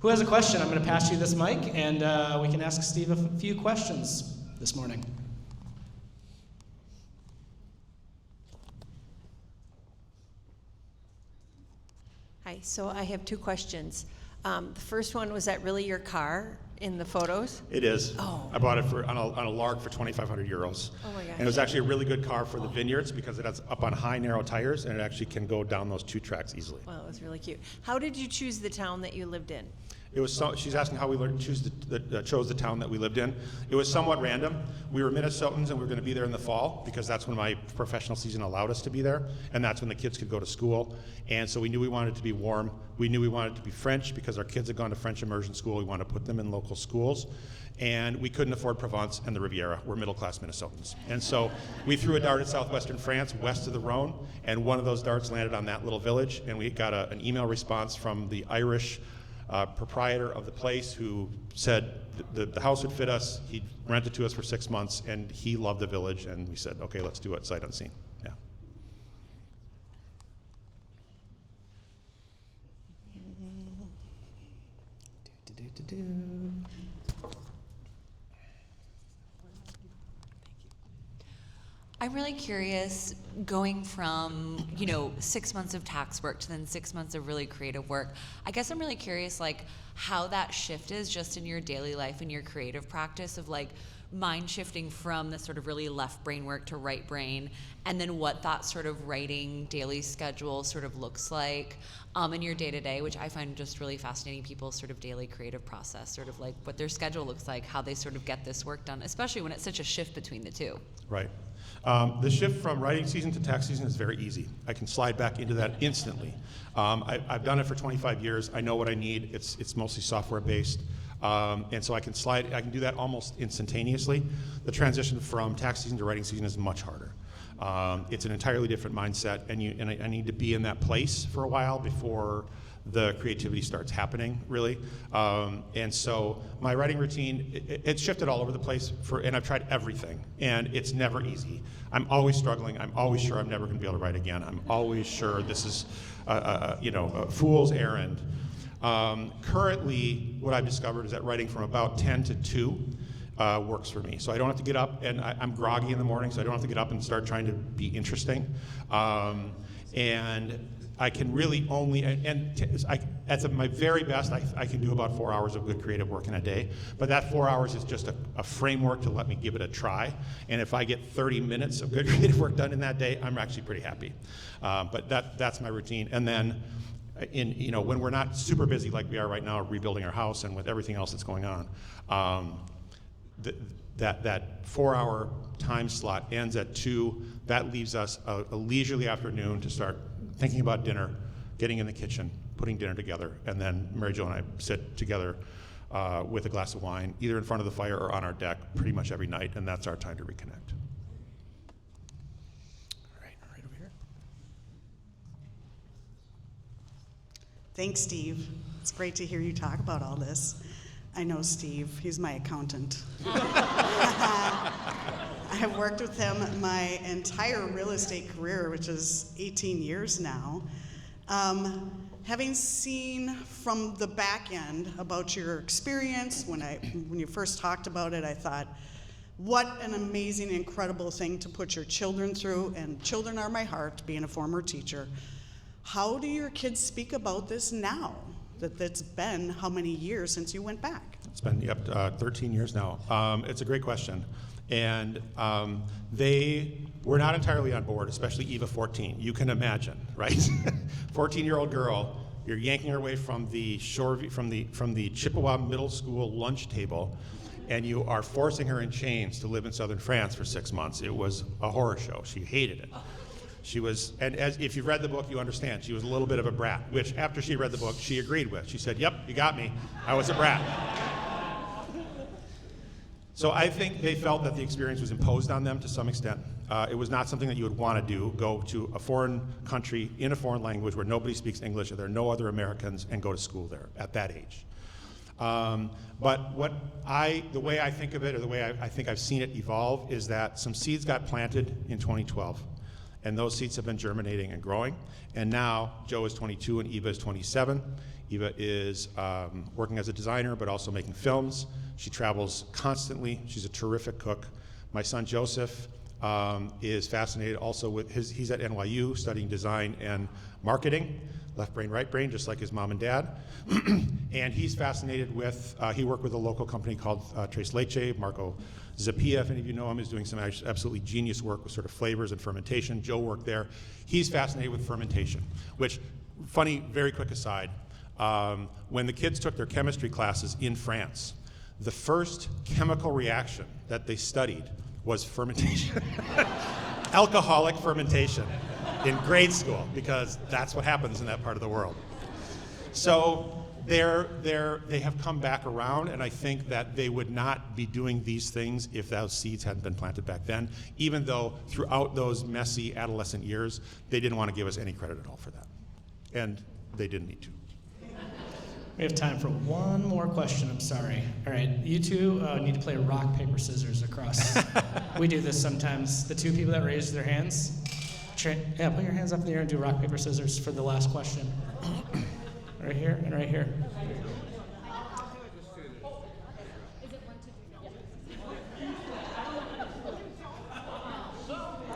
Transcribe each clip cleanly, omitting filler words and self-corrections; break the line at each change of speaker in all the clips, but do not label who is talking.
Who has a question? I'm going to pass you this mic, and we can ask Steve a few questions this morning.
Hi, so I have two questions. The first one, was that really your car in the photos?
It is.
Oh.
I bought it on a lark for 2,500 euros.
Oh my gosh.
And it was actually a really good car for the vineyards because it has up on high, narrow tires, and it actually can go down those 2 tracks easily.
Well, it was really cute. How did you choose the town that you lived in?
It was she's asking how we chose the town that we lived in. It was somewhat random. We were Minnesotans, and we were going to be there in the fall because that's when my professional season allowed us to be there, and that's when the kids could go to school. And so we knew we wanted it to be warm. We knew we wanted it to be French because our kids had gone to French immersion school. We wanted to put them in local schools. And we couldn't afford Provence and the Riviera. We're middle-class Minnesotans. And so we threw a dart at southwestern France, west of the Rhone, and one of those darts landed on that little village, and we got an email response from the Irish proprietor of the place who said the house would fit us. He'd rent it to us for 6 months, and he loved the village, and we said, okay, let's do it sight unseen. Yeah.
I'm really curious, going from, 6 months of tax work to then 6 months of really creative work. I guess I'm really curious, how that shift is just in your daily life and your creative practice of mind shifting from the sort of really left brain work to right brain, and then what that sort of writing daily schedule sort of looks like in your day-to-day, which I find just really fascinating, people's sort of daily creative process, sort of what their schedule looks like, how they sort of get this work done, especially when it's such a shift between the two.
Right. The shift from writing season to tax season is very easy. I can slide back into that instantly. I've done it for 25 years. I know what I need. It's mostly software based. And so I can do that almost instantaneously. The transition from tax season to writing season is much harder. It's an entirely different mindset, and I need to be in that place for a while before the creativity starts happening, really. And so my writing routine, it's shifted all over the place, and I've tried everything, and it's never easy. I'm always struggling. I'm always sure I'm never going to be able to write again. I'm always sure this is a fool's errand. Currently, what I've discovered is that writing from about 10 to 2 works for me. So I don't have to get up, and I'm groggy in the morning, so I don't have to get up and start trying to be interesting. And I can really only, at my very best, I can do about 4 hours of good creative work in a day. But that 4 hours is just a framework to let me give it a try. And if I get 30 minutes of good creative work done in that day, I'm actually pretty happy. But that's my routine. And then, when we're not super busy like we are right now, rebuilding our house and with everything else that's going on, that 4-hour time slot ends at 2. That leaves us a leisurely afternoon to start thinking about dinner, getting in the kitchen, putting dinner together, and then Mary Jo and I sit together with a glass of wine, either in front of the fire or on our deck, pretty much every night, and that's our time to reconnect. All right over here.
Thanks, Steve. It's great to hear you talk about all this. I know Steve, he's my accountant. I have worked with him my entire real estate career, which is 18 years now. Having seen from the back end about your experience, when you first talked about it, I thought, what an amazing, incredible thing to put your children through, and children are my heart, being a former teacher. How do your kids speak about this now? That's been how many years since you went back?
It's been 13 years now. It's a great question. And they were not entirely on board, especially Eva 14. You can imagine, right? 14-year-old girl, you're yanking her away from the Chippewa Middle School lunch table, and you are forcing her in chains to live in southern France for 6 months. It was a horror show. She hated it. She was, and if you've read the book, you understand, she was a little bit of a brat, which after she read the book, she agreed with. She said, yep, you got me. I was a brat. So I think they felt that the experience was imposed on them to some extent. It was not something that you would want to do, go to a foreign country in a foreign language where nobody speaks English, or there are no other Americans, and go to school there at that age. But the way I think of it, or the way I think I've seen it evolve, is that some seeds got planted in 2012. And those seeds have been germinating and growing. And now Joe is 22 and Eva is 27. Eva is working as a designer, but also making films. She travels constantly. She's a terrific cook. My son Joseph is fascinated also with he's at NYU studying design and marketing, left brain, right brain, just like his mom and dad. And he's fascinated with, he worked with a local company called Tres Leche. Marco Zappia, if any of you know him, is doing some absolutely genius work with sort of flavors and fermentation. Joe worked there. He's fascinated with fermentation, which, funny, very quick aside, when the kids took their chemistry classes in France, the first chemical reaction that they studied was fermentation. Alcoholic fermentation in grade school, because that's what happens in that part of the world. So they have come back around, and I think that they would not be doing these things if those seeds hadn't been planted back then, even though throughout those messy adolescent years, they didn't want to give us any credit at all for that. And they didn't need to.
We have time for one more question, I'm sorry. All right, you two need to play rock, paper, scissors across. We do this sometimes. The two people that raised their hands, yeah, put your hands up in the air and do rock, paper, scissors for the last question. Right here and right here.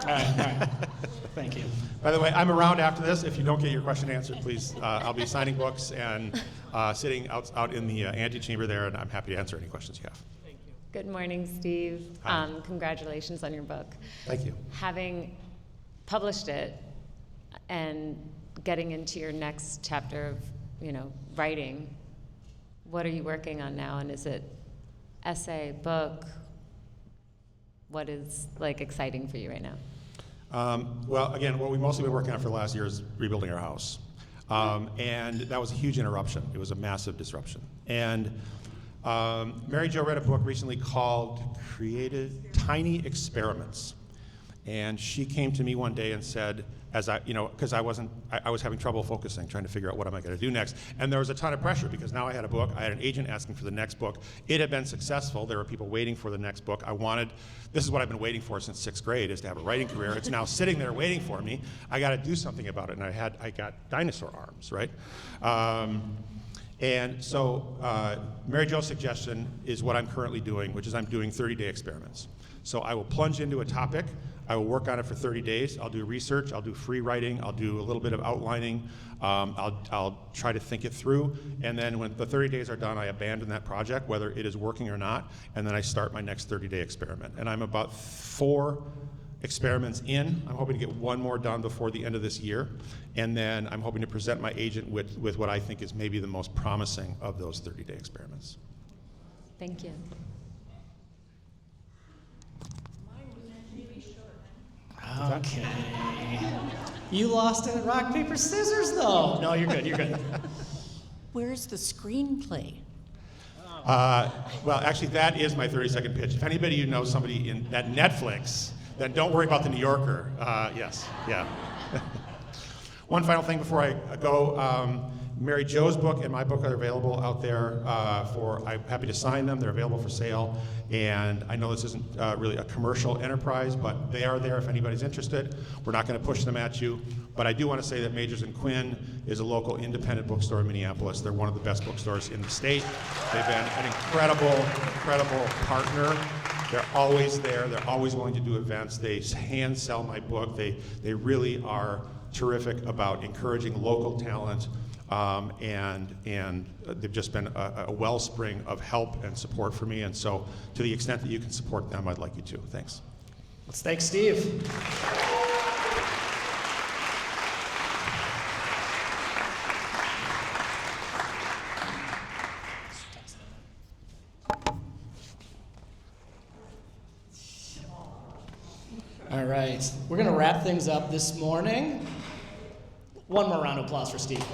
All right. Thank you.
By the way, I'm around after this. If you don't get your question answered, please, I'll be signing books and sitting out in the antechamber there, and I'm happy to answer any questions you have.
Good morning, Steve.
Hi.
Congratulations on your book.
Thank you.
Having published it and getting into your next chapter of, writing, what are you working on now? And is it essay, book? What is exciting for you right now?
Well, again, what we've mostly been working on for the last year is rebuilding our house. And that was a huge interruption. It was a massive disruption. And Mary Jo read a book recently called Tiny Experiments. And she came to me one day and said, because I was having trouble focusing, trying to figure out what am I going to do next. And there was a ton of pressure because now I had a book. I had an agent asking for the next book. It had been successful. There were people waiting for the next book. This is what I've been waiting for since 6th grade, is to have a writing career. It's now sitting there waiting for me. I got to do something about it. And I got dinosaur arms, right? And so Mary Jo's suggestion is what I'm currently doing, which is I'm doing 30-day experiments. So I will plunge into a topic. I will work on it for 30 days. I'll do research. I'll do free writing. I'll do a little bit of outlining. I'll try to think it through. And then when the 30 days are done, I abandon that project, whether it is working or not. And then I start my next 30-day experiment. And I'm about 4 experiments in. I'm hoping to get one more done before the end of this year. And then I'm hoping to present my agent with what I think is maybe the most promising of those 30-day experiments.
Thank you.
Okay. You lost it at rock, paper, scissors, though. No, you're good. You're good.
Where's the screenplay?
Well, actually, that is my 30-second pitch. If anybody you know somebody at Netflix, then don't worry about the New Yorker. Yes, yeah. One final thing before I go. Mary Jo's book and my book are available out there I'm happy to sign them. They're available for sale. And I know this isn't really a commercial enterprise, but they are there if anybody's interested. We're not going to push them at you. But I do want to say that Majors and Quinn is a local independent bookstore in Minneapolis. They're one of the best bookstores in the state. They've been an incredible partner. They're always there. They're always willing to do events. They hand sell my book. They really are terrific about encouraging local talent. And they've just been a wellspring of help and support for me. And so to the extent that you can support them, I'd like you to. Thanks.
Let's thank Steve. All right, we're going to wrap things up this morning. One more round of applause for Steve.